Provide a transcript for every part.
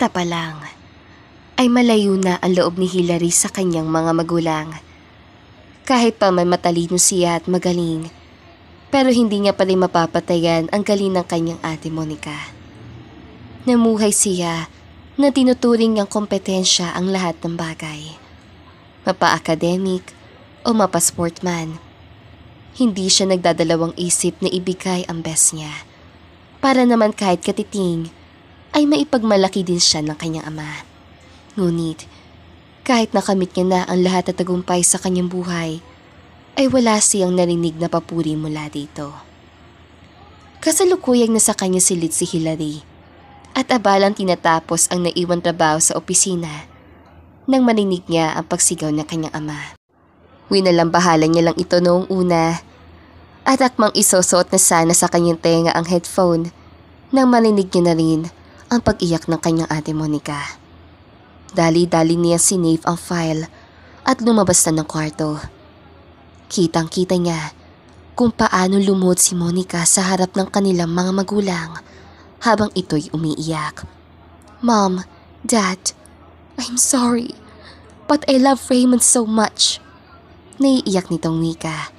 bata pa lang, ay malayo na ang loob ni Hilary sa kanyang mga magulang. Kahit pa may matalino siya at magaling, pero hindi niya pa rin mapapatayan ang galing ng kanyang ate Monica. Namuhay siya na tinuturing niyang kompetensya ang lahat ng bagay. Mapa-academic o mapa-sportman. Hindi siya nagdadalawang isip na ibigay ang best niya. Para naman kahit katiting, ay maipagmalaki din siya ng kanyang ama. Ngunit, kahit nakamit niya na ang lahat at tagumpay sa kanyang buhay, ay wala siyang narinig na papuri mula dito. Kasalukuyang nasa kanya silid si Hilary at abalang tinatapos ang naiwan trabaho sa opisina nang marinig niya ang pagsigaw ng kanyang ama. Winalambahalan niya lang ito noong una at akmang isusuot na sana sa kanyang tenga ang headphone nang marinig niya na rin ang pag-iyak ng kanyang ate Monica. Dali-dali niya sinave ang file at lumabas na ng kwarto. Kitang-kita niya kung paano lumuhod si Monica sa harap ng kanilang mga magulang habang ito'y umiiyak. "Mom, Dad, I'm sorry, but I love Raymond so much." Naiiyak nitong wika.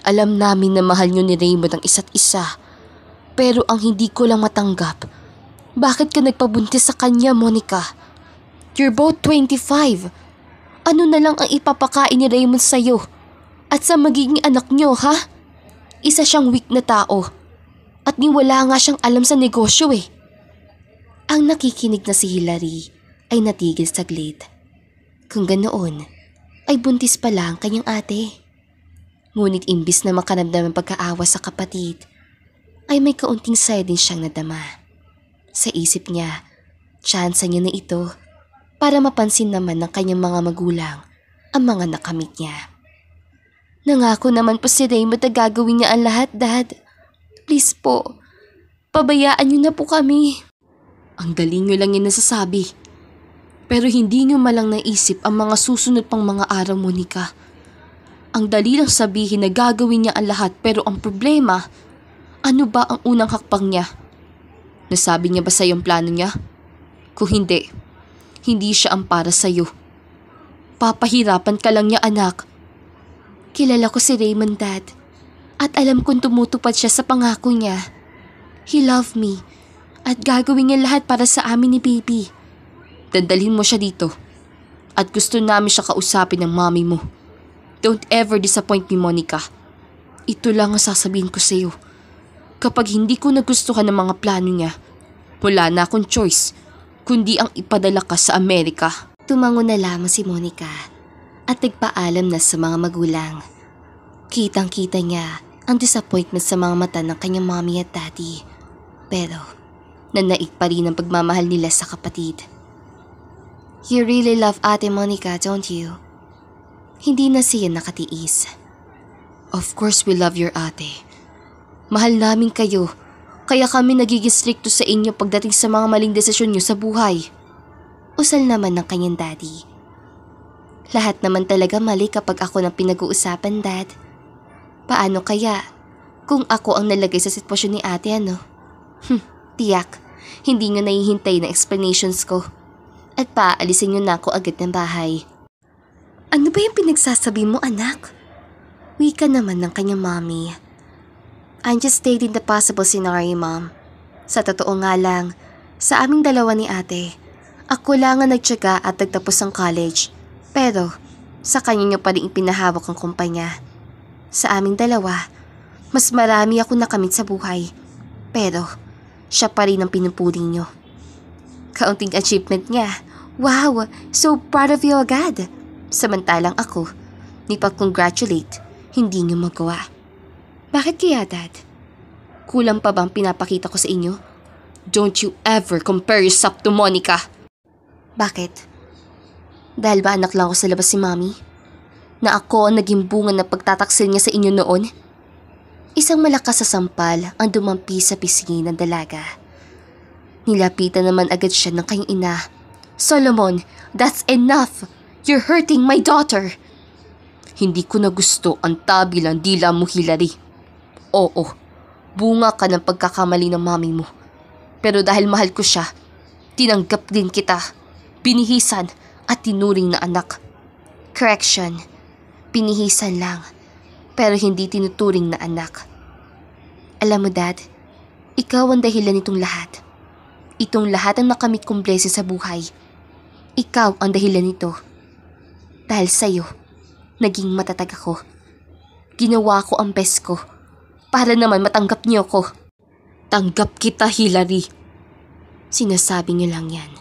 "Alam namin na mahal niyo ni Raymond ang isa't isa, pero ang hindi ko lang matanggap, bakit ka nagpabuntis sa kanya, Monica? You're both 25. Ano na lang ang ipapakain ni Raymond sa'yo at sa magiging anak niyo, ha? Isa siyang weak na tao at wala nga siyang alam sa negosyo eh." Ang nakikinig na si Hilary ay natigil saglit. Kung ganoon, ay buntis pala ang kanyang ate. Ngunit imbis na makaramdam ng pagkaawa sa kapatid, ay may kaunting saya din siyang nadama. Sa isip niya, tsansa niya na ito para mapansin naman ng kanyang mga magulang ang mga nakamit niya. "Nangako naman po si Raymond na gagawin niya ang lahat, Dad. Please po, pabayaan niyo na po kami." Ang galing niyo lang yung nasasabi. Pero hindi niyo malang naisip ang mga susunod pang mga araw, Monica. Ang dali lang sabihin na gagawin niya ang lahat, pero ang problema, ano ba ang unang hakbang niya? Nasabi niya ba sa'yo ang plano niya? Kung hindi, hindi siya ang para sa'yo. Papahirapan ka lang niya, anak. Kilala ko si Raymond, Dad, at alam kong tumutupad siya sa pangako niya. He loved me at gagawin niya lahat para sa amin ni Baby. Dadalhin mo siya dito at gusto namin siya kausapin ng mommy mo. Don't ever disappoint me, Monica. Ito lang ang sasabihin ko sa'yo. Kapag hindi ko nagustuhan ang mga plano niya, wala na akong choice kundi ang ipadala ka sa Amerika. Tumango na lamang si Monica at nagpaalam na sa mga magulang. Kitang-kita niya ang disappointment sa mga mata ng kanyang mommy at daddy. Pero nanaig pa rin ang pagmamahal nila sa kapatid. "You really love Ate Monica, don't you?" Hindi na siya nakatiis. "Of course we love your ate. Mahal namin kayo, kaya kami nagiging stricto sa inyo pagdating sa mga maling desisyon niyo sa buhay." Usal naman ng kanyang daddy. "Lahat naman talaga mali kapag ako nang pinag-uusapan, Dad. Paano kaya kung ako ang nalagay sa sitwasyon ni ate, ano? Tiyak, hindi nga nahihintay na explanations ko. At paalisin niyo na ako agad ng bahay." "Ano ba yung pinagsasabi mo, anak?" Wika naman ng kanyang mommy. "I'm just stating the possible scenario, Mom. Sa totoo nga lang, sa aming dalawa ni ate, ako lang ang nagtyaga at nagtapos ng college. Pero, sa kanya niyo pa rin ipinahawak ang kumpanya. Sa aming dalawa, mas marami ako nakamit sa buhay. Pero, siya pa rin ang pinupuri niyo. Kaunting achievement niya. Wow, so proud of you agad. Samantalang ako, ni pa-congratulate, hindi niyo magawa. Bakit kaya, Dad? Kulang pa bang pinapakita ko sa inyo? Don't you ever compare yourself to Monica." "Bakit? Dahil ba anak lang ako sa labas si Mommy? Na ako ang naging bunga na pagtataksil niya sa inyo noon?" Isang malakas sa sampal ang dumampi sa pisngi ng dalaga. Nilapitan naman agad siya ng kanyang ina. "Solomon, that's enough! You're hurting my daughter!" "Hindi ko na gusto ang tabi lang dila mo, Hilary. Oo, bunga ka ng pagkakamali ng mami mo. Pero dahil mahal ko siya, Tinanggap din kita, binihisan at tinuring na anak. Correction, binihisan lang, pero hindi tinuturing na anak. Alam mo Dad, ikaw ang dahilan nitong lahat. Itong lahat ang nakamit kong blessing sa buhay. Ikaw ang dahilan nito. Dahil sa'yo, naging matatag ako. Ginawa ko ang best ko para naman matanggap niyo ko. Tanggap kita, Hilary. Sinasabi niyo lang yan.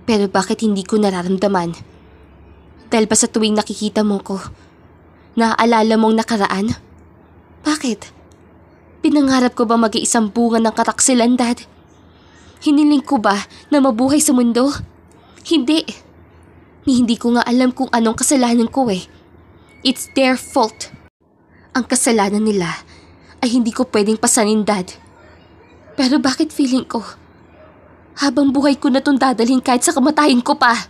Pero bakit hindi ko nararamdaman? Dahil ba sa tuwing nakikita mo ko, naaalala mong nakaraan? Bakit? Pinangarap ko ba mag-iisang bunga ng kataksilan, Dad? Hiniling ko ba na mabuhay sa mundo? Hindi. Hindi ko nga alam kung anong kasalanan ko eh. It's their fault. Ang kasalanan nila ay hindi ko pwedeng pasanin, Dad. Pero bakit feeling ko, habang buhay ko na itong dadalhin kahit sa kamatayan ko pa?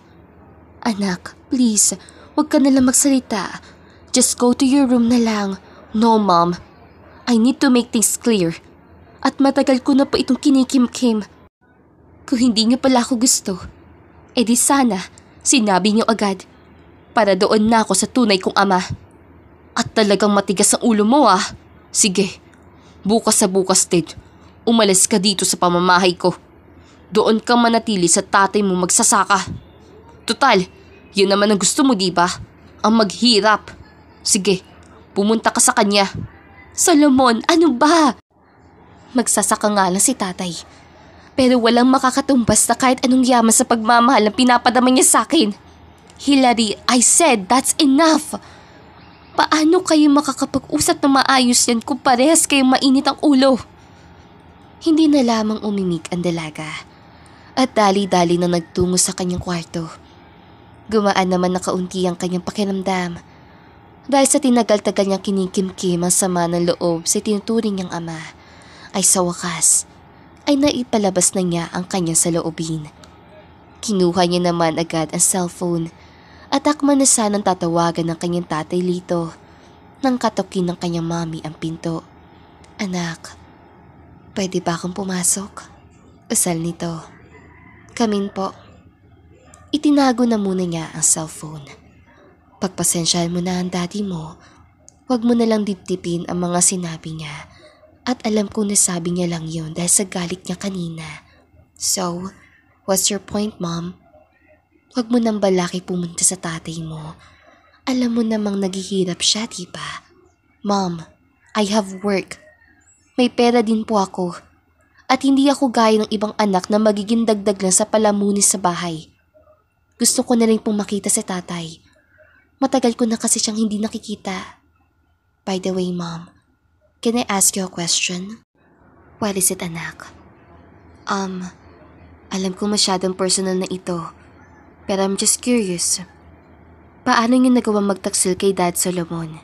Anak, please, huwag ka nalang magsalita. Just go to your room na lang. No, Mom. I need to make things clear. At matagal ko na pa itong kinikim-kim. Kung hindi niyo pala ako gusto, edi sana sinabi niyo agad. Para doon na ako sa tunay kong ama. At talagang matigas ang ulo mo ah. Sige, bukas sa bukas din, umalis ka dito sa pamamahay ko. Doon ka manatili sa tatay mo magsasaka. Total, yun naman ang gusto mo diba? Ang maghirap. Sige, pumunta ka sa kanya. Solomon, ano ba? Magsasaka nga lang si tatay. Pero walang makakatumbas na kahit anong yaman sa pagmamahal ang pinapadama niya sa akin. Hilary, I said that's enough. Paano kayo makakapag-usap na maayos yan kung parehas kayong mainit ang ulo? Hindi na lamang umimik ang dalaga at dali-dali na nagtungo sa kanyang kwarto. Gumaan naman na kaunti ang kanyang pakiramdam dahil sa tinagal-tagal niyang kinikimkim ang sama ng loob sa tinuturing niyang ama ay sa wakas ay naipalabas na niya ang kanyang saloobin. Kinuha niya naman agad ang cellphone at akman na sanang tatawagan ng kanyang tatay Lito nang katokin ng kanyang mami ang pinto. Anak, pwede ba akong pumasok? Usal nito. Kamin po. Itinago na muna niya ang cellphone. Pagpasensyahan mo na ang daddy mo, huwag mo na lang dibdibin ang mga sinabi niya at alam kong nasabi niya lang yun dahil sa galit niya kanina. So, what's your point, Mom? Huwag mo nang balaki pumunta sa tatay mo. Alam mo namang naghihirap siya, diba? Mom, I have work. May pera din po ako. At hindi ako gaya ng ibang anak na magiging dagdag lang sa palamunis sa bahay. Gusto ko na rin pong makita si tatay. Matagal ko na kasi siyang hindi nakikita. By the way, Mom, can I ask you a question? What is it, anak? Alam ko masyadong personal na ito. Pero I'm just curious. Paano niyo nagawang magtaksil kay Dad Solomon?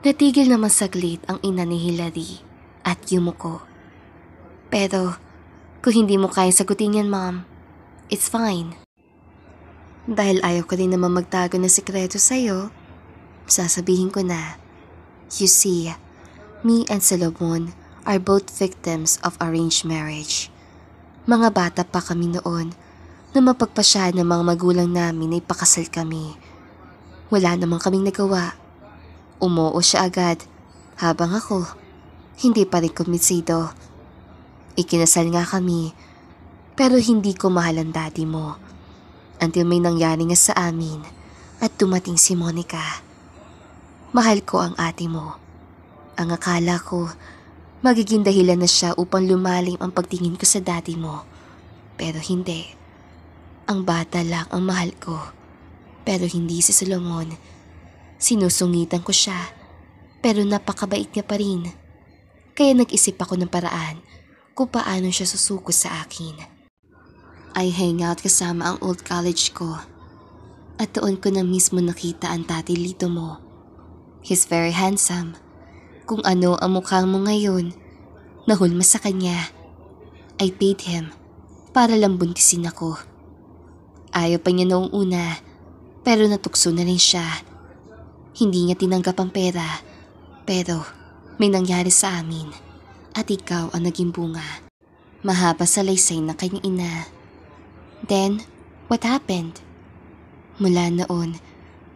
Natigil naman saglit ang ina ni Hilary at yumuko. Pero kung hindi mo kayang sagutin yan, Mom, it's fine. Dahil ayaw ko din naman magtago ng sikreto sa'yo, sasabihin ko na. You see, me and Solomon are both victims of arranged marriage. Mga bata pa kami noon na mapagpasya ng mga magulang namin na ipakasal kami. Wala namang kaming nagawa. Umoo siya agad, habang ako, hindi pa rin kumisido. Ikinasal nga kami, pero hindi ko mahal ang daddy mo. Until may nangyari nga sa amin at dumating si Monica. Mahal ko ang ate mo. Ang akala ko, magiging dahilan na siya upang lumalim ang pagtingin ko sa daddy mo. Pero hindi. Ang bata lang ang mahal ko, pero hindi si Solomon. Sinusungitan ko siya, pero napakabait niya pa rin. Kaya nag-isip ako ng paraan kung paano siya susuko sa akin. I hang out kasama ang old college ko, at doon ko na mismo nakita ang tati Lito mo. He's very handsome. Kung ano ang mukhang mo ngayon, nahulma sa kanya. I paid him para lang buntisin ako. Ayaw pa niya noong una, pero natukso na rin siya. Hindi niya tinanggap ang pera, pero may nangyari sa amin at ikaw ang naging bunga. Mahaba sa laysay ng kanyang ina Then, what happened? Mula noon,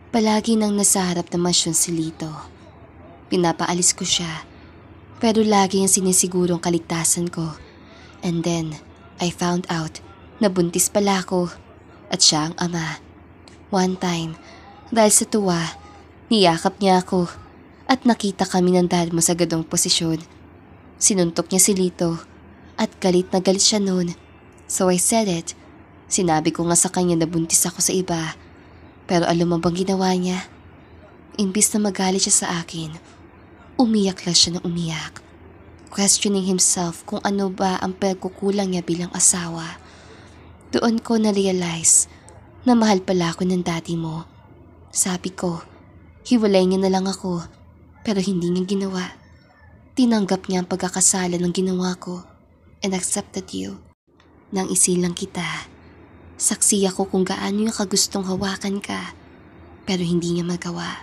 palagi nang nasa harap ng mansyon si Lito. Pinapaalis ko siya, pero lagi ang sinisigurong kaligtasan ko. And then, I found out na buntis pala ako at siya ang ama. One time, dahil sa tuwa, niyakap niya ako at nakita kami ng dad mo sa gadong posisyon. Sinuntok niya si Lito at galit na galit siya noon. So I said it. Sinabi ko nga sa kanya na buntis ako sa iba. Pero alam mo bang ginawa niya? Imbis na magalit siya sa akin, umiyak lang siya ng umiyak. Questioning himself kung ano ba ang pagkukulang niya bilang asawa. Doon ko na-realize na mahal pala ako ng daddy mo. Sabi ko, hiwalay niya na lang ako, pero hindi niya ginawa. Tinanggap niya ang pagkakasala ng ginawa ko and accepted you. Nang isilang kita, saksi ako kung gaano niya kagustong hawakan ka, pero hindi niya magawa.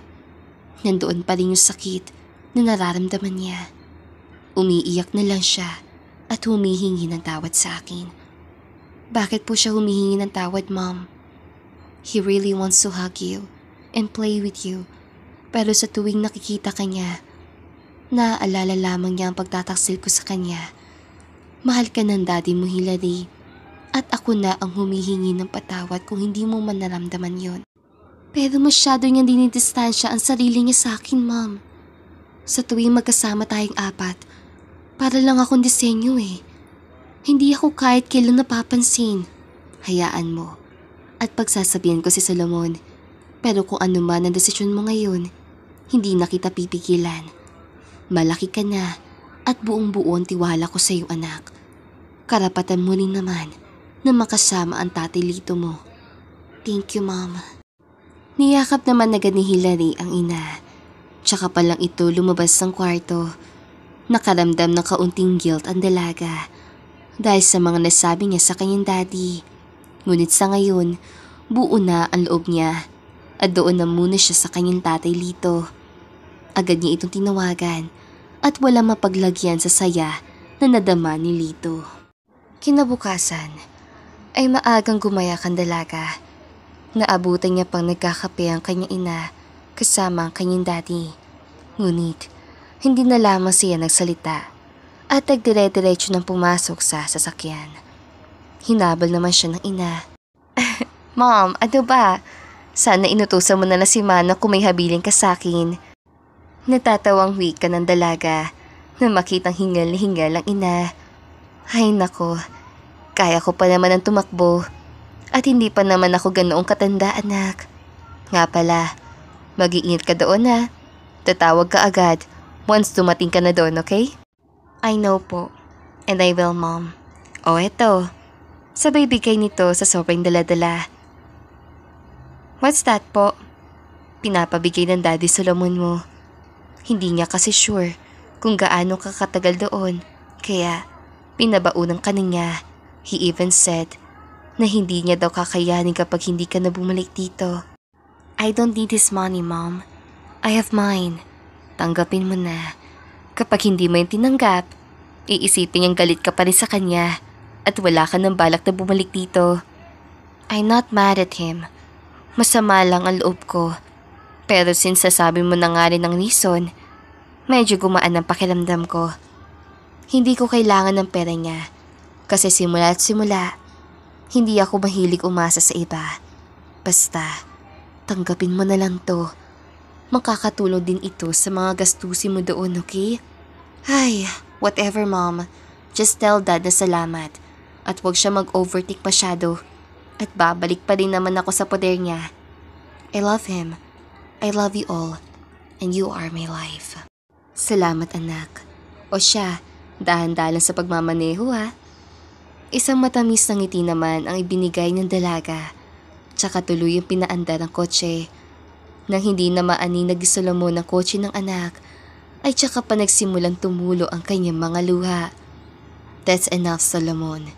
Nandoon pa rin yung sakit na nararamdaman niya. Umiiyak na lang siya at humihingi ng tawad sa akin. Bakit po siya humihingi ng tawad, Mom? He really wants to hug you and play with you. Pero sa tuwing nakikita ka niya, naaalala lamang niya ang pagtataksil ko sa kanya. Mahal ka ng daddy mo, Hilary. At ako na ang humihingi ng patawad kung hindi mo man naramdaman yon. Pero masyado niyang dinidistansya ang sarili niya sa akin, Mom. Sa tuwing magkasama tayong apat, para lang akong disenyo eh. Hindi ako kahit kailan napapansin. Hayaan mo. At pagsasabihan ko si Solomon. Pero kung ano man ang desisyon mo ngayon, hindi na kita pipigilan. Malaki ka na at buong-buo ang tiwala ko sa iyo, anak. Karapatan mo rin naman na makasama ang tatay Lito mo. Thank you, Mom. Niyakap naman agad ni Hilary ang ina. Tsaka palang ito lumabas ng kwarto. Nakaramdam ng kaunting guilt ang dalaga dahil sa mga nasabi niya sa kanyang daddy. Ngunit sa ngayon, buo na ang loob niya at doon na muna siya sa kanyang tatay Lito. Agad niya itong tinawagan at wala mapaglagyan sa saya na nadama ni Lito. Kinabukasan ay maagang gumayak ang dalaga. Naabutan niya pang nagkakape ang kanyang ina kasama ang kanyang daddy. Ngunit, hindi na lamang siya nagsalita at nagdire-diretso nang pumasok sa sasakyan. Hinabol naman siya ng ina. Mom, ano ba? Sana inutusan mo na lang si Mana kung may habilin ka sa akin. Natatawang wika ng dalaga na makitang hingal na hingal ang ina. Ay nako, kaya ko pa naman ang tumakbo at hindi pa naman ako ganoong katanda, anak. Nga pala, mag-iingat ka doon ha. Tatawag ka agad once dumating ka na doon, okay? I know po. And I will, Mom. O eto, sabay bigay nito sa sobrang dala-dala. What's that po? Pinapabigay ng Daddy Solomon mo. Hindi niya kasi sure kung gaano ka katagal doon. Kaya, pinabaunan ka niya. He even said na hindi niya daw kakayanin kapag hindi ka na bumalik dito. I don't need his money, Mom. I have mine. Tanggapin mo na. Kapag hindi mo yung tinanggap, iisipin niyang galit ka pa rin sa kanya at wala ka ng balak na bumalik dito. I'm not mad at him. Masama lang ang loob ko. Pero since sasabi mo na nga rin ng reason, medyo gumaan ang pakiramdam ko. Hindi ko kailangan ng pera niya. Kasi simula at simula, hindi ako mahilig umasa sa iba. Basta, tanggapin mo na lang to. Makakatulong din ito sa mga gastusin mo doon, okay? Ay, whatever, Mom. Just tell Dad na salamat. At huwag siya mag-overtake masyado. At babalik pa rin naman ako sa poder niya. I love him. I love you all. And you are my life. Salamat, anak. O siya, dahan-dahan sa pagmamaneho, ha? Isang matamis na ngiti naman ang ibinigay ng dalaga. Tsaka tuloy yung pinaandar ng kotse. Nang hindi na maaninag ni Solomon ng kotse ng anak, ay tsaka pa nagsimulang tumulo ang kanyang mga luha. That's enough, Solomon.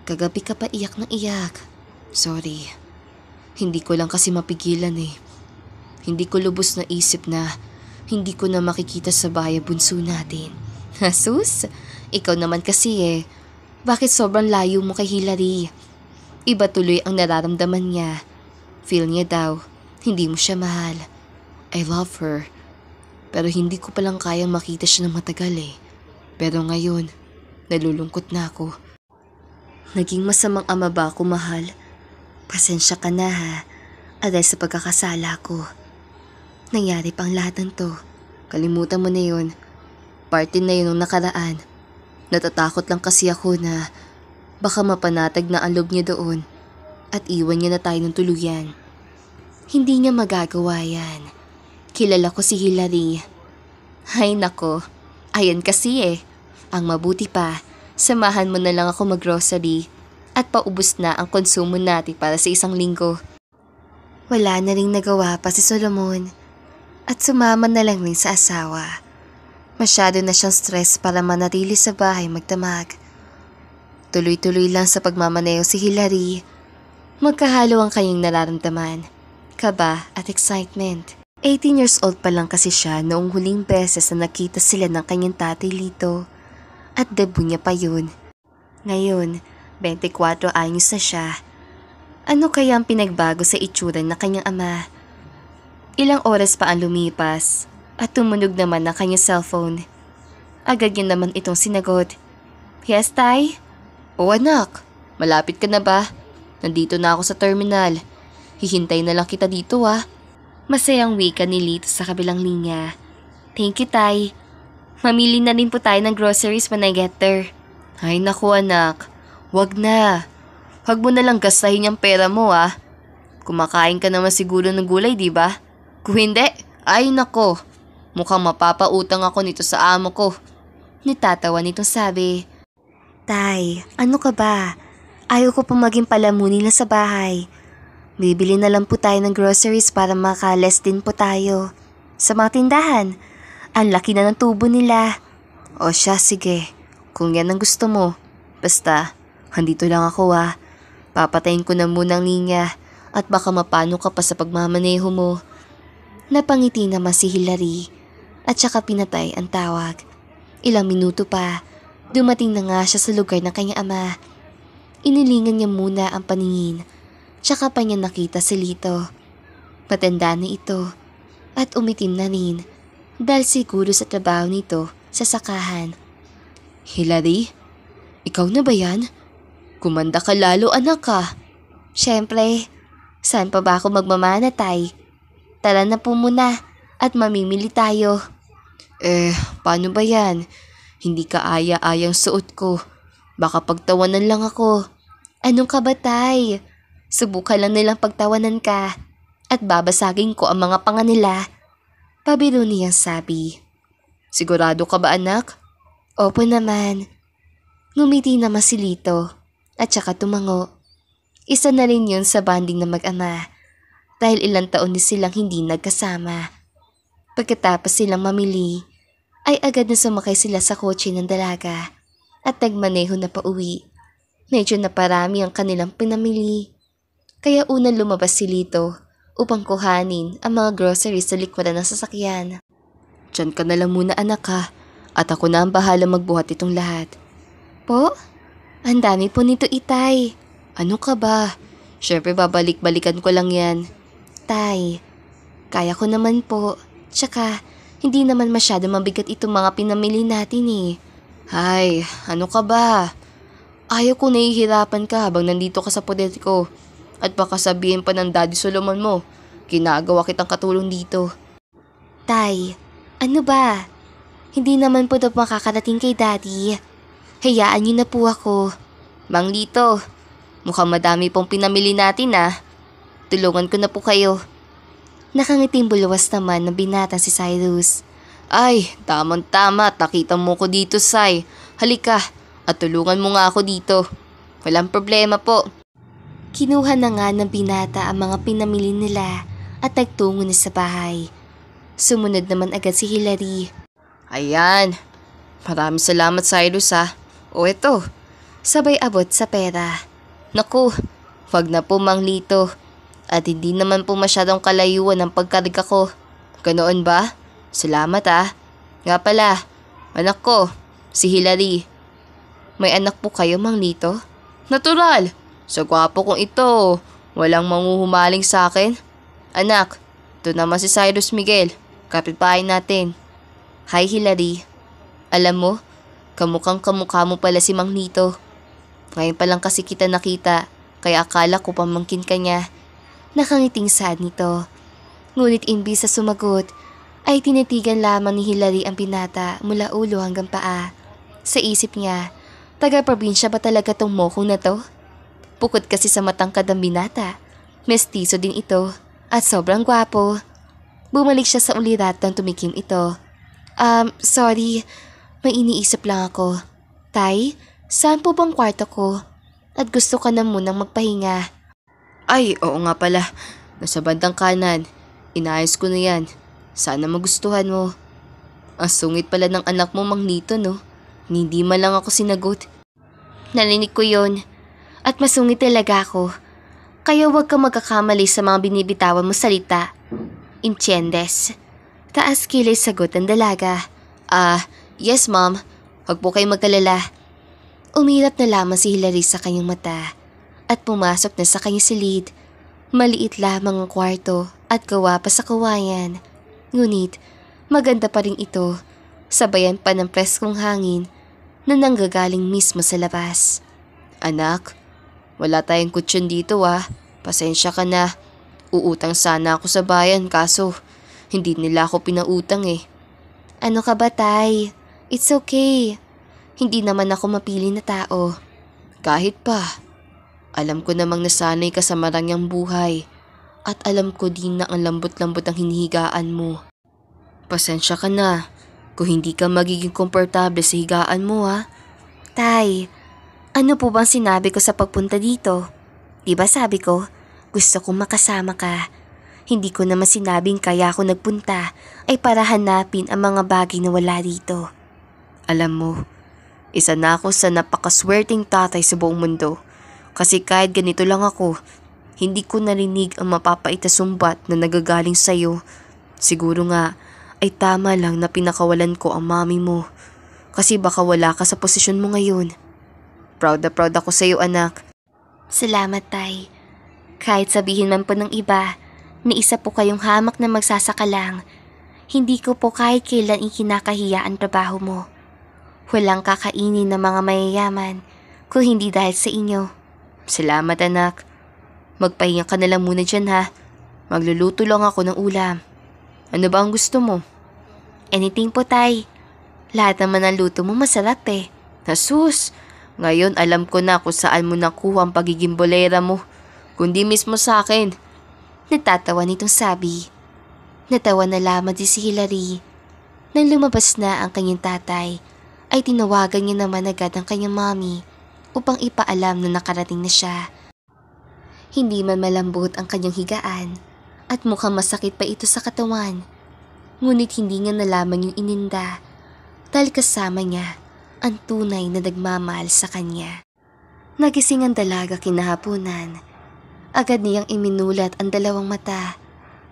Kagabi ka pa iyak ng iyak. Sorry. Hindi ko lang kasi mapigilan eh. Hindi ko lubos na isip na hindi ko na makikita sa bahay bunso natin. Sus, ikaw naman kasi eh. Bakit sobrang layo mo kay Hilary? Iba tuloy ang nararamdaman niya. Feel niya daw, hindi mo siya mahal. I love her. Pero hindi ko palang kayang makita siya ng matagal eh. Pero ngayon, nalulungkot na ako. Naging masamang ama ba ako, mahal? Pasensya ka na ha, dahil sa pagkakasala ko. Nangyari pang lahat ng to. Kalimutan mo na yun. Parte na yun ng nakaraan. Natatakot lang kasi ako na baka mapanatag na ang loob niya doon at iwan niya na tayo ng tuluyan. Hindi niya magagawa yan. Kilala ko si Hilary. Ay nako, ayan kasi eh. Ang mabuti pa, samahan mo na lang ako mag-grocery at paubos na ang konsumo natin para sa isang linggo. Wala na ring nagawa pa si Solomon at sumama na lang rin sa asawa. Masyado na siyang stress para manatili sa bahay magdamag. Tuloy-tuloy lang sa pagmamaneho si Hilary. Magkahalo ang kanyang nararamdaman, kaba at excitement. 18 years old pa lang kasi siya noong huling beses na nakita sila ng kanyang tatay Lito. At debut niya pa yun. Ngayon, 24 anyos na siya. Ano kaya ang pinagbago sa itsura ng kanyang ama? Ilang oras pa ang lumipas at tumunog naman ang kanyang cellphone. Agad niya naman itong sinagot. Yes, Tay? O anak, malapit ka na ba? Nandito na ako sa terminal. Hihintay na lang kita dito ah. Masayang wika ni Lito sa kabilang linya. Thank you, Tay. Mamili na rin po tayo ng groceries when I get there. Ay naku anak, wag na. Wag mo na lang gastahin yung pera mo ah. Kumakain ka naman siguro ng gulay, di ba? Kung hindi, ay nako. Mukhang mapapautang ako nito sa amo ko. Nitatawa nitong sabi. Tay, ano ka ba? Ayaw ko pang maging palamunin lang sa bahay. Bibili na lang po tayo ng groceries para makales din po tayo. Sa mga tindahan, ang laki na ng tubo nila. O siya, sige. Kung yan ang gusto mo. Basta, handito lang ako ah. Papatayin ko na muna ang linya at baka mapano ka pa sa pagmamaneho mo. Napangiti naman si Hilary at saka pinatay ang tawag. Ilang minuto pa, dumating na nga siya sa lugar ng kanyang ama. Inilingan niya muna ang paningin, tsaka pa niya nakita si Lito. Matanda na ito at umitim na rin dahil siguro sa trabaho nito sa sakahan. Hilary, ikaw na ba yan? Kumanda ka lalo anak ka. Siyempre, saan pa ba ako magmamana tay? Tara na po muna at mamimili tayo. Paano ba yan? Hindi ka aya-ayang suot ko. Baka pagtawanan lang ako. Anong ka ba tay? Subukan lang nilang pagtawanan ka at babasagin ko ang mga panga nila. Pabiro niyang sabi. Sigurado ka ba anak? Opo naman. Ngumiti naman si Lito at saka tumango. Isa na rin yun sa banding na mag-ama dahil ilang taon din silang hindi nagkasama. Pagkatapos silang mamili, ay agad na sumakay sila sa kotse ng dalaga at nagmaneho na pauwi. Medyo naparami ang kanilang pinamili. Kaya unang lumabas si Lito upang kuhanin ang mga groceries sa likuran ng sasakyan. Diyan ka na lang muna anak ha, at ako na ang bahala magbuhat itong lahat. Po? Ang dami po nito itay. Ano ka ba? Siyempre babalik-balikan ko lang yan. Tay, kaya ko naman po. Tsaka, hindi naman masyado mabigat itong mga pinamili natin eh. Ay, ano ka ba? Ayaw ko nahihirapan ka habang nandito ka sa poder ko. At baka sabihin pa ng Daddy Solomon mo, ginagawa kitang katulong dito. Tay, ano ba? Hindi naman po daw makakarating kay Daddy. Hayaan niyo na po ako. Mang Lito, mukhang madami pong pinamili natin ah. Tulungan ko na po kayo. Nakangiting buluwas naman ng binata si Cyrus. Ay, tamang-tama, nakita mo ko dito, Sai. Halika, at tulungan mo nga ako dito. Walang problema po. Kinuha na nga ng binata ang mga pinamili nila at nagtungo na sa bahay. Sumunod naman agad si Hilary. Ayan, maraming salamat Cyrus ha. O eto, sabay abot sa pera. Naku, wag na po Mang Lito. At hindi naman po masyadong kalayuan ang pagkarga ko. Ganoon ba? Salamat ah. Nga pala, anak ko, si Hilary. May anak po kayo Mang Lito? Natural! Sa gwapo kong ito, walang manghuhumaling sa akin. Anak, ito naman si Cyrus Miguel, kapitbahay natin. Hi Hilary. Alam mo, kamukhang kamukha mo pala si Mang Nito. Ngayon pa lang kasi kita nakita, kaya akala ko pamangkin ka niya. Nakangiting sad nito. Ngunit imbis sa sumagot, ay tinitigan lamang ni Hilary ang binata mula ulo hanggang paa. Sa isip niya, taga-probinsya ba talaga tong mokong na to? Bukod kasi sa matangkad ang binata, mestizo din ito at sobrang gwapo. Bumalik siya sa uliratang tumikim ito. Sorry, may iniisip lang ako. Tay, saan po bang kwarto ko? At gusto ka na munang magpahinga. Ay, oo nga pala. Nasa bandang kanan. Inayos ko na yan. Sana magustuhan mo. Ang sungit pala ng anak mo, Mang Nito, no? Hindi man lang ako sinagot. Narinig ko yon. At masungit talaga ako. Kaya huwag kang magkakamali sa mga binibitawan mo salita. Entiendes? Taas kilay sagot ng dalaga. Yes ma'am. Huwag po kayong magkalala. Umirap na lamang si Hilary sa kanyang mata at pumasok na sa kanyang silid. Maliit lamang ang kwarto at gawa pa sa kawayan. Ngunit maganda pa rin ito, sabayan pa ng preskong hangin na nanggagaling mismo sa labas. Anak, wala tayong kutsyon dito Pasensya ka na. Uutang sana ako sa bayan kaso hindi nila ako pinautang eh. Ano ka ba tay? It's okay. Hindi naman ako mapili na tao. Kahit pa. Alam ko namang nasanay ka sa marangyang buhay. At alam ko din na ang lambot-lambot ang hinihigaan mo. Pasensya ka na kung hindi ka magiging komportable sa higaan mo Tay, ano po bang sinabi ko sa pagpunta dito? Diba sabi ko, gusto kong makasama ka. Hindi ko naman sinabing kaya ako nagpunta ay para hanapin ang mga bagay na wala dito. Alam mo, isa na ako sa napakaswerteng tatay sa buong mundo. Kasi kahit ganito lang ako, hindi ko narinig ang mapapait na sumbat na nagagaling sa'yo. Siguro nga ay tama lang na pinakawalan ko ang mami mo. Kasi baka wala ka sa posisyon mo ngayon. Proud na proud ako sa'yo anak. Salamat tay. Kahit sabihin man po ng iba, ni isa po kayong hamak na magsasaka lang, hindi ko po kahit kailan ikinakahiya ang trabaho mo. Walang kakainin ng mga mayayaman kung hindi dahil sa inyo. Salamat anak. Magpahinga ka na lang muna dyan Magluluto lang ako ng ulam. Ano ba ang gusto mo? Anything po tay. Lahat naman ng luto mo masarap eh. Nasus! Ngayon alam ko na kung saan mo nakuha ang pagiging bolera mo. Kundi mismo sa akin. Natatawa nitong sabi. Natawa na lamang din si Hilary. Nang lumabas na ang kanyang tatay, ay tinawagan niya naman agad ang kanyang mami upang ipaalam na nakarating na siya. Hindi man malambot ang kanyang higaan at mukhang masakit pa ito sa katawan. Ngunit hindi niya nalaman yung ininda dahil kasama niya ang tunay na nagmamahal sa kanya. Nagising ang dalaga kinahaponan. Agad niyang iminulat ang dalawang mata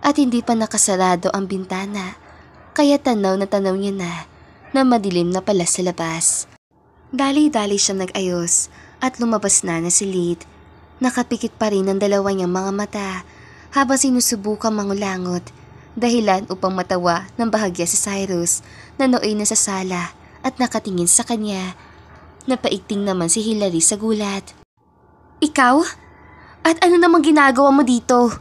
at hindi pa nakasarado ang bintana kaya tanaw niya na madilim na pala sa labas. Dali-dali siya nag-ayos at lumabas na sa silid. Nakapikit pa rin ang dalawa niyang mga mata habang sinusubukang mangulangot, dahilan upang matawa ng bahagya si Cyrus na nooy na sa sala at nakatingin sa kanya. Napaigting naman si Hilary sa gulat. Ikaw? At ano namang ginagawa mo dito?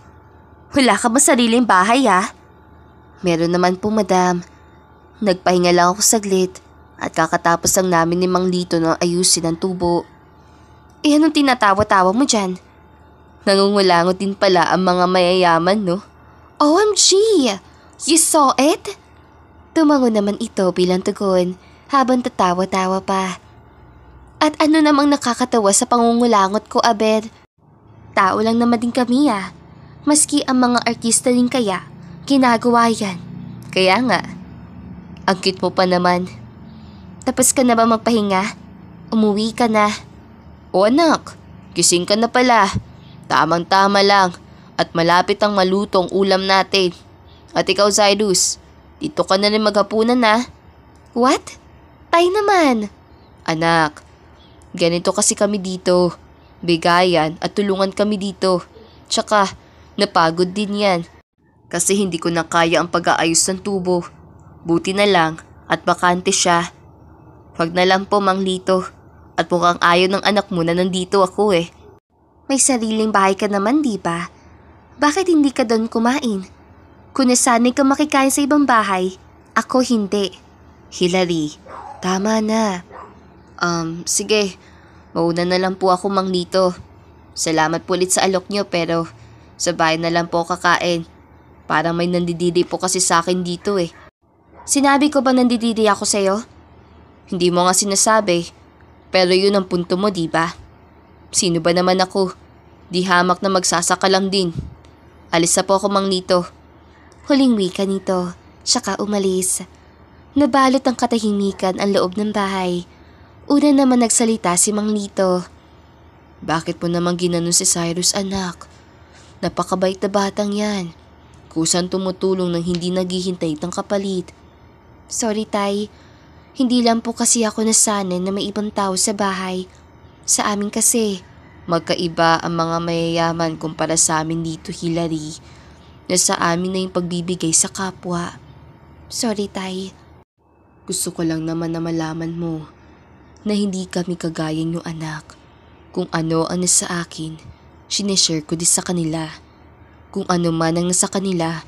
Wala ka ba sariling bahay Meron naman po madam. Nagpahinga lang ako saglit at kakatapos lang namin ni Mang Lito na ayusin ang tubo. Anong tinatawa-tawa mo dyan? Nangungulangot din pala ang mga mayayaman, no? OMG! You saw it? Tumango naman ito bilang tugon habang tatawa-tawa pa. At ano namang nakakatawa sa pangungulangot ko, Abed? Tao lang naman din kami Maski ang mga artista din kaya, ginagawa yan. Kaya nga, ang cute mo pa naman. Tapos ka na ba magpahinga? Umuwi ka na. O anak, gising ka na pala. Tamang-tama lang at malapit ang malutong ulam natin. At ikaw Cyrus, dito ka na rin maghapunan What? Tay naman. Anak, ganito kasi kami dito. Bigayan at tulungan kami dito. Tsaka, napagod din yan. Kasi hindi ko na kaya ang pag-aayos ng tubo. Buti na lang at bakante siya. Wag na lang po, Mang Lito. At mukhang ayaw ng anak mo na nandito ako eh. May sariling bahay ka naman, di ba? Bakit hindi ka doon kumain? Kung nasanay ka makikain sa ibang bahay, ako hindi. Hilary, tama na. Sige. Mauna na lang po ako, Mang Lito. Salamat po ulit sa alok nyo pero sa bahay na lang po kakain. Parang may nandidiri po kasi sa akin dito eh. Sinabi ko ba nandidiri ako sa'yo? Hindi mo nga sinasabi. Pero yun ang punto mo, di ba? Sino ba naman ako? Di hamak na magsasaka lang din. Alis na po ako, Mang Lito. Huling wika nito, saka umalis. Nabalot ang katahimikan ang loob ng bahay. Una naman nagsalita si Mang Lito. Bakit mo naman ginanon si Cyrus, anak? Napakabait na batang yan. Kusang tumutulong nang hindi naghihintay ng kapalit. Sorry, Tay. Hindi lang po kasi ako nasanay na may ibang tao sa bahay. Sa amin kasi, magkaiba ang mga mayayaman kumpara sa amin dito, Hilary. Na sa amin na yung pagbibigay sa kapwa. Sorry, Tay. Gusto ko lang naman na malaman mo na hindi kami kagaya yung anak. Kung ano ang nasa akin, sineshare ko din sa kanila. Kung ano man ang nasa kanila,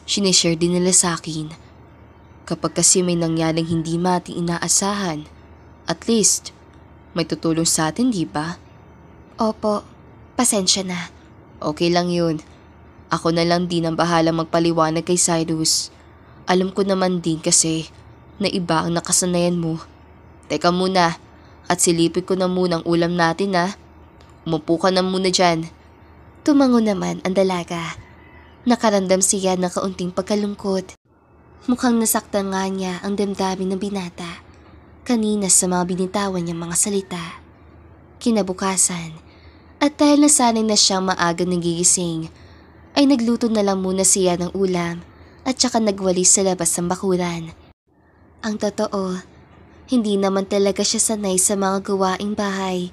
sineshare din nila sa akin. Kapag kasi may nangyaring hindi mating inaasahan, at least, may tutulong sa atin, di ba? Opo, pasensya na. Okay lang yun. Ako na lang din ang bahala magpaliwanag kay Cyrus. Alam ko naman din kasi na iba ang nakasanayan mo. Teka muna, at silipin ko na muna ang ulam natin ha. Umupo ka na muna dyan. Tumango naman ang dalaga. Nakaramdam siya ng kaunting pagkalungkot. Mukhang nasaktan nga niya ang damdamin ng binata kanina sa mga binitawan niyang mga salita. Kinabukasan, at dahil nasanay na siyang maaga nagigising, ay nagluto na lang muna siya ng ulam at saka nagwalis sa labas ng bakuran. Ang totoo, hindi naman talaga siya sanay sa mga gawaing bahay.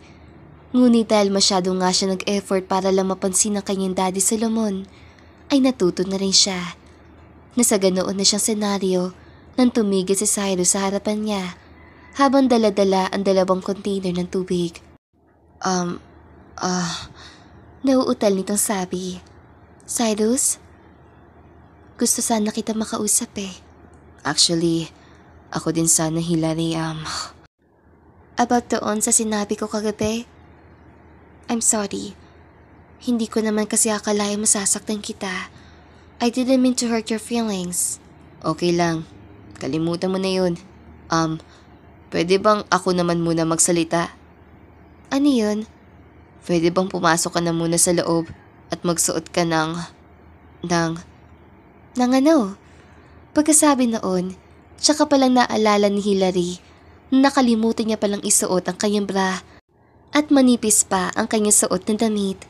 Ngunit dahil masyado nga siya nag-effort para lang mapansin ng kanyang daddy Solomon, ay natuto na rin siya. Nasa ganoon na siyang senaryo nang tumigil si Cyrus sa harapan niya habang dala-dala ang 2 container ng tubig. Nauutal nitong sabi. Cyrus, gusto sana kita makausap eh. Actually, ako din sana, Hilary. About doon sa sinabi ko kagabi? I'm sorry. Hindi ko naman kasi akalain masasaktan kita. I didn't mean to hurt your feelings. Okay lang. Kalimutan mo na yun. Pwede bang ako naman muna magsalita? Ano yun? Pwede bang pumasok ka na muna sa loob at magsuot ka ng ano? Pagkasabi noon, tsaka palang naalala ni Hilary na nakalimutan niya palang isuot ang kanyang bra at manipis pa ang kanyang suot na damit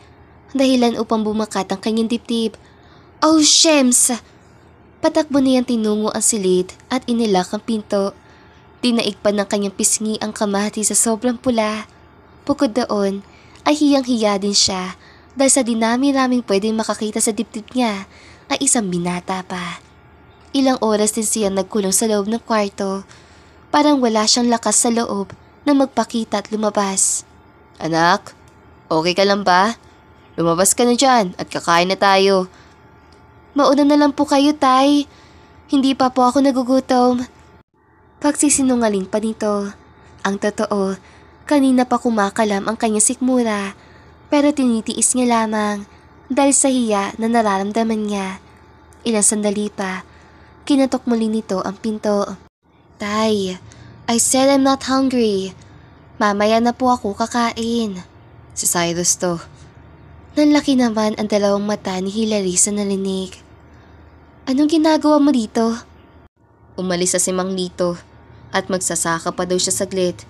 dahilan upang bumakat ang kanyang dibdib. Oh, shems! Patakbo niyang tinungo ang silid at inilak ang pinto. Tinaig pa ng kanyang pisngi ang kamati sa sobrang pula. Bukod doon, ay hiyang-hiya din siya dahil sa dinami-raming pwedeng makakita sa dibdib niya ay isang binata pa. Ilang oras din siya nagkulong sa loob ng kwarto. Parang wala siyang lakas sa loob na magpakita at lumabas. Anak, okay ka lang ba? Lumabas ka na dyan at kakain na tayo. Mauna na lang po kayo, Tay. Hindi pa po ako nagugutom. Pagsisinungaling pa nito. Ang totoo, kanina pa kumakalam ang kanyang sikmura, pero tinitiis niya lamang dahil sa hiya na nararamdaman niya. Ilang sandali pa, kinatok muli nito ang pinto. Tay, I said I'm not hungry. Mamaya na po ako kakain. Si Cyrus to. Nanlaki naman ang 2 mata ni Hilary sa narinig. Anong ginagawa mo dito? Umalis sa si Mang Lito at magsasaka pa daw siya saglit.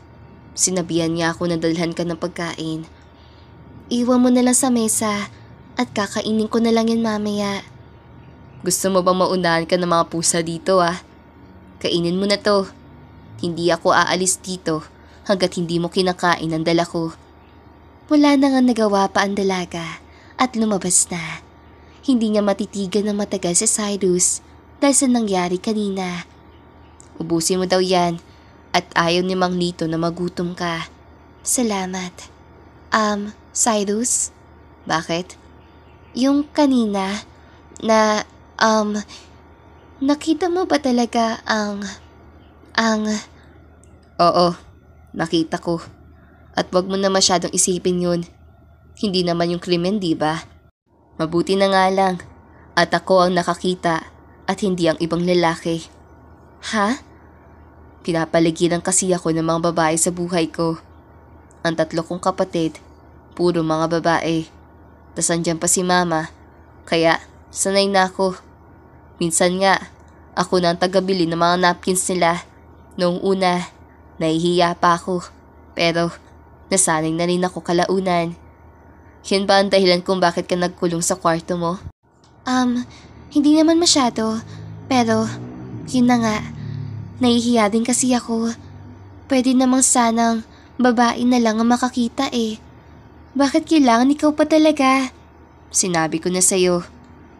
Sinabihan niya ako na dalhan ka ng pagkain. Iwan mo na lang sa mesa at kakainin ko na lang yan mamaya. Gusto mo bang maunahan ka ng mga pusa dito Kainin mo na to. Hindi ako aalis dito hanggat hindi mo kinakain ang dala ko. Wala na nga nagawa pa ang dalaga at lumabas na. Hindi niya matitigan ng matagal si Cyrus dahil sa nangyari kanina. Ubusin mo daw yan at ayaw ni Mang Lito na magutom ka. Salamat. Cyrus? Bakit? Yung kanina na, nakita mo ba talaga Oo, nakita ko. At wag mo na masyadong isipin yun. Hindi naman yung krimen, di ba? Mabuti na nga lang. At ako ang nakakita at hindi ang ibang lalaki. Ha? Pinapaligiran kasi ako ng mga babae sa buhay ko. Ang 3 kong kapatid, puro mga babae. Tas andyan pa si mama. Kaya sanay na ako. Minsan nga, ako na ang tagabili ng mga napkins nila. Noong una, nahihiya pa ako. Pero nasanay na rin ako kalaunan. Yan ba ang dahilan kung bakit ka nagkulong sa kwarto mo? Hindi naman masyado. Pero, yun na nga. Nahihiya din kasi ako. Pwede namang sanang babae na lang ang makakita eh. Bakit kailangan ikaw pa talaga? Sinabi ko na sa'yo.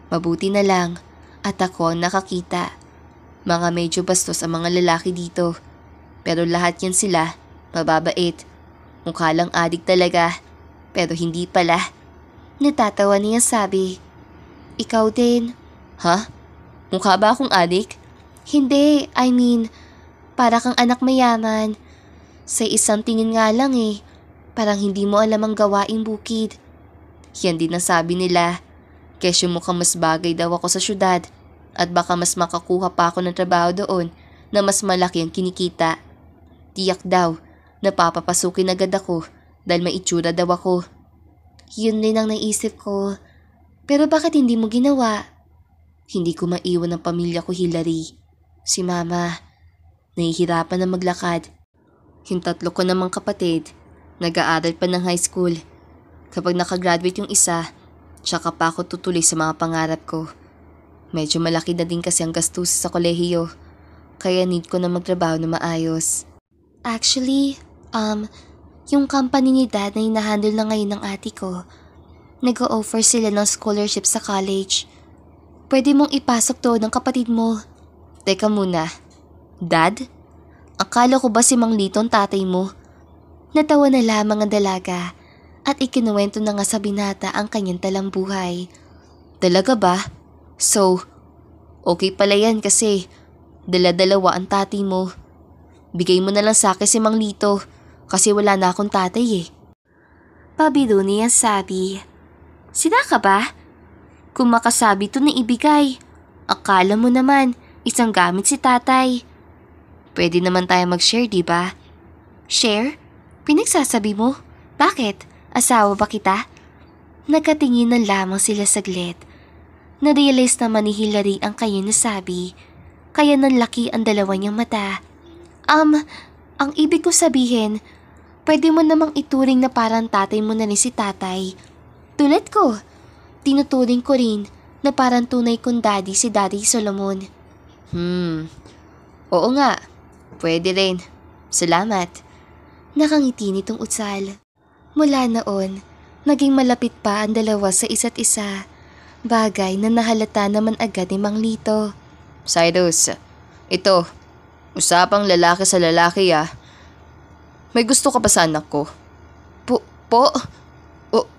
Mabuti na lang. At ako ang nakakita. Mga medyo bastos ang mga lalaki dito. Pero lahat yan sila, mababait. Mukha lang adik talaga. Pero hindi pala. Natatawa niya sabi. Ikaw din. Ha? Mukha ba akong adik? Hindi, I mean, para kang anak mayaman. Sa isang tingin nga lang eh. Parang hindi mo alam ang gawaing bukid. Yan din ang sabi nila. Kesyo mukhang mas bagay daw ako sa syudad. At baka mas makakuha pa ako ng trabaho doon na mas malaki ang kinikita. Tiyak daw, napapapasukin agad ako dahil may itsura daw ako. Yun din ang naisip ko. Pero bakit hindi mo ginawa? Hindi ko maiwan ang pamilya ko, Hillary. Si mama, nahihirapan na maglakad. Yung 3 ko namang kapatid, nag-aaral pa ng high school. Kapag nakagraduate yung isa, tsaka pa ako tutuloy sa mga pangarap ko. Medyo malaki na din kasi ang gastos sa kolehiyo, kaya need ko na magtrabaho na maayos. Actually, yung company ni Dad na hinahandle na ngayon ng ate ko, nag-o-offer sila ng scholarship sa college. Pwede mong ipasok doon ng kapatid mo. Teka muna, Dad? Akala ko ba si Mang Lito ang tatay mo? Natawa na lamang ang dalaga at ikinuwento na nga sa binata ang kanyang talambuhay. Talaga ba? So, okay pala yan kasi dala-dalawa ang tatay mo. Bigay mo na lang sa akin si Mang Lito kasi wala na akong tatay eh. Pabiro niya sabi. Sina ka ba? Kung makasabi to na ibigay, akala mo naman isang gamit si tatay. Pwede naman tayo mag-share, di ba? Share? Pinagsasabi mo? Bakit? Asawa ba kita? Nagkatinginan lamang sila saglit. Na-realize naman ni Hillary ang kanyang nasabi, kaya nanlaki ang dalawa niyang mata. Ang ibig ko sabihin, pwede mo namang ituring na parang tatay mo na rin si tatay. Tulad ko, tinuturing ko rin na parang tunay kong daddy si Daddy Solomon. Oo nga, pwede rin. Salamat. Nakangiti nitong utsal. Mula noon, naging malapit pa ang dalawa sa isa't isa. Bagay na nahalata naman agad ni Mang Lito. Cyrus, ito, usapang lalaki sa lalaki ah. May gusto ka ba sa anak ko?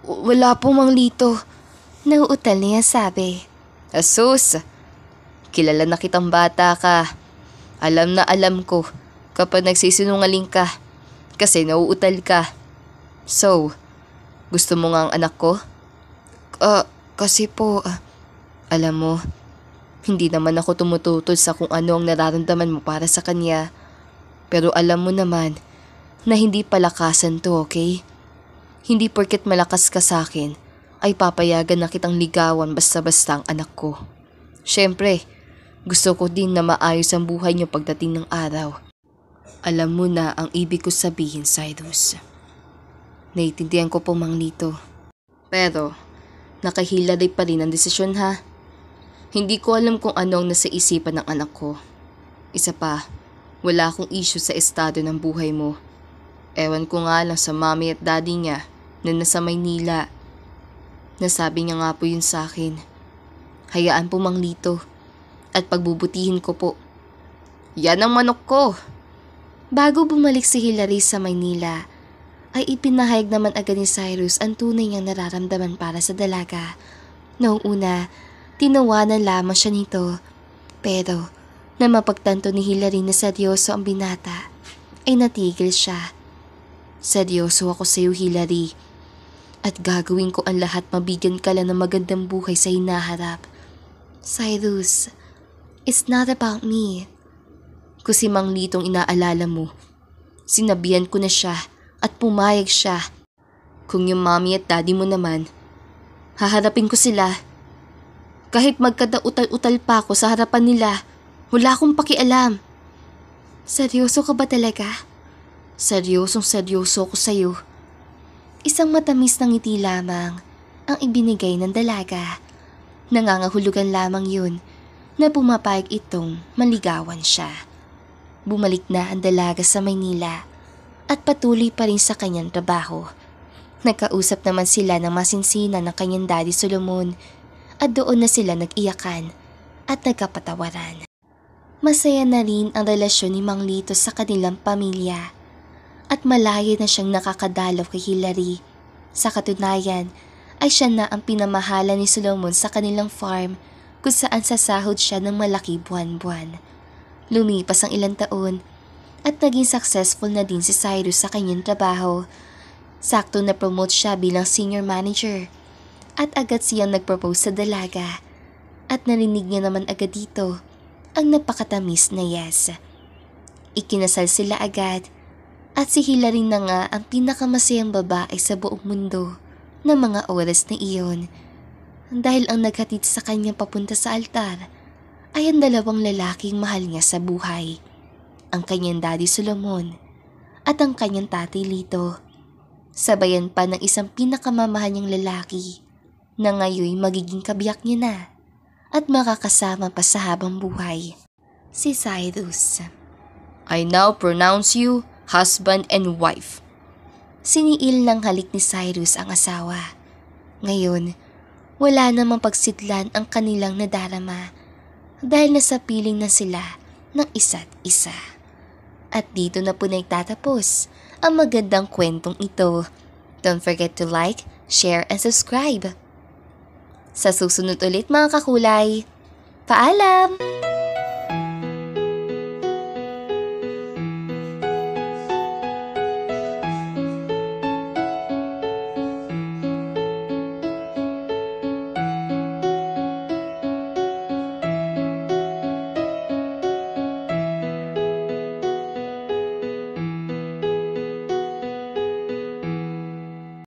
Wala po, Mang Lito. Nauutal niya sabi. Asus, kilala na kitang bata ka. Alam na alam ko kapag nagsisinungaling ka kasi nauutal ka. So, gusto mo nga ang anak ko? Kasi po, alam mo, hindi naman ako tumututol sa kung ano ang nararamdaman mo para sa kanya. Pero alam mo naman na hindi palakasan to, okay? Hindi porket malakas ka sa akin ay papayagan na kitang ligawan basta-basta ang anak ko. Siyempre, gusto ko din na maayos ang buhay niyo pagdating ng araw. Alam mo na ang ibig ko sabihin, Cyrus. Naiintindihan ko po, Mang Lito. Pero, nakahilari pa rin ang desisyon ha. Hindi ko alam kung ano ang nasa isipan ng anak ko. Isa pa, wala akong issue sa estado ng buhay mo. Ewan ko nga lang sa mommy at daddy niya na nasa Maynila. Nasabi niya nga po yun sa akin. Hayaan po Mang Lito at pagbubutihin ko po. Yan ang manok ko. Bago bumalik si Hilary sa Maynila, ay ipinahayag naman agad ni Cyrus ang tunay niyang nararamdaman para sa dalaga. Noong una, tinawanan lamang siya nito. Pero, na mapagtanto ni Hilary na seryoso ang binata, ay natigil siya. Seryoso ako sa iyo, Hilary. At gagawin ko ang lahat mabigyan ka lang ng magandang buhay sa hinaharap. Cyrus, it's not about me. Kung si Mang Litong inaalala mo, sinabihan ko na siya at pumayag siya. Kung yung mommy at daddy mo naman, haharapin ko sila. Kahit magkadautal-utal pa ako sa harapan nila, wala akong pakialam. Seryoso ka ba talaga? Seryosong seryoso ko sa'yo. Isang matamis na ngiti lamang ang ibinigay ng dalaga. Nangangahulugan lamang yun na pumapayag itong maligawan siya. Bumalik na ang dalaga sa Maynila at patuloy pa rin sa kanyang trabaho. Nagkausap naman sila ng masinsinan ng kanyang daddy Solomon at doon na sila nag-iyakan at nagkapatawaran. Masaya na rin ang relasyon ni Mang Lito sa kanilang pamilya at malaya na siyang nakakadalaw kay Hilary. Sa katunayan ay siya na ang pinamahala ni Solomon sa kanilang farm kung saan sasahod siya ng malaki buwan-buwan. Lumipas ang ilang taon at naging successful na din si Cyrus sa kanyang trabaho. Sakto na promote siya bilang senior manager at agad siyang nagpropose sa dalaga at narinig niya naman agad dito ang napakatamis na yes. Ikinasal sila agad at si Hilary na nga ang pinakamasayang babae sa buong mundo ng mga oras na iyon. Dahil ang naghatid sa kanya papunta sa altar ay ang dalawang lalaking mahal niya sa buhay. Ang kanyang daddy Solomon at ang kanyang tatay Lito. Sabayan pa ng isang pinakamamahal niyang lalaki na ngayon magiging kabiyak niya na at makakasama pa sa habang buhay, si Cyrus. I now pronounce you husband and wife. Siniil ng halik ni Cyrus ang asawa. Ngayon, wala namang pagsidlan ang kanilang nadarama dahil nasa piling na sila ng isa't isa. At dito na po nagtatapos ang magandang kwentong ito. Don't forget to like, share, and subscribe. Sa susunod ulit mga kakulay, paalam!